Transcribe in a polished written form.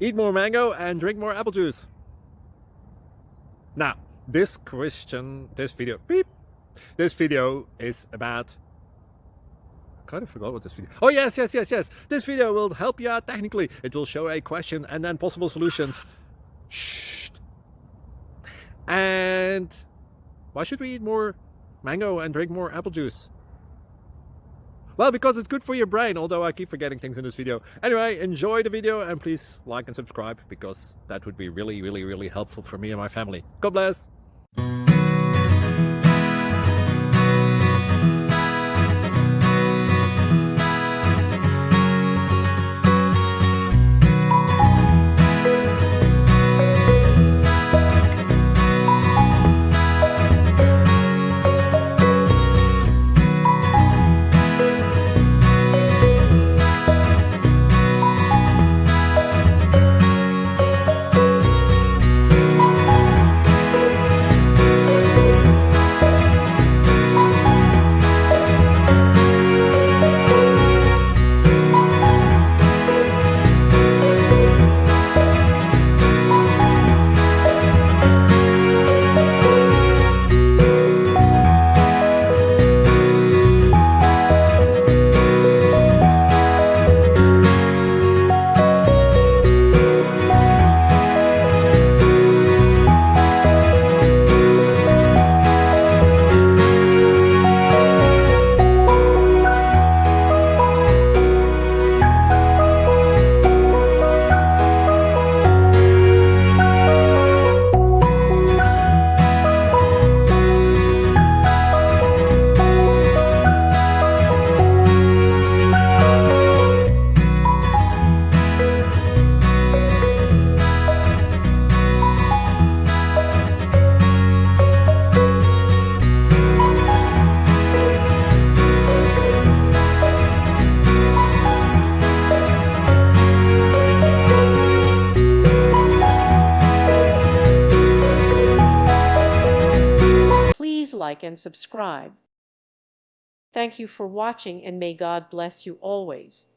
Eat more mango and drink more apple juice. Now, this video is about... I kind of forgot what this video... Oh, yes. This video will help you out technically. It will show a question and then possible solutions. Shh. And why should we eat more mango and drink more apple juice? Well, because it's good for your brain, although I keep forgetting things in this video. Anyway, enjoy the video and please like and subscribe, because that would be really helpful for me and my family. God bless! Please like and subscribe. Thank you for watching, and may God bless you always.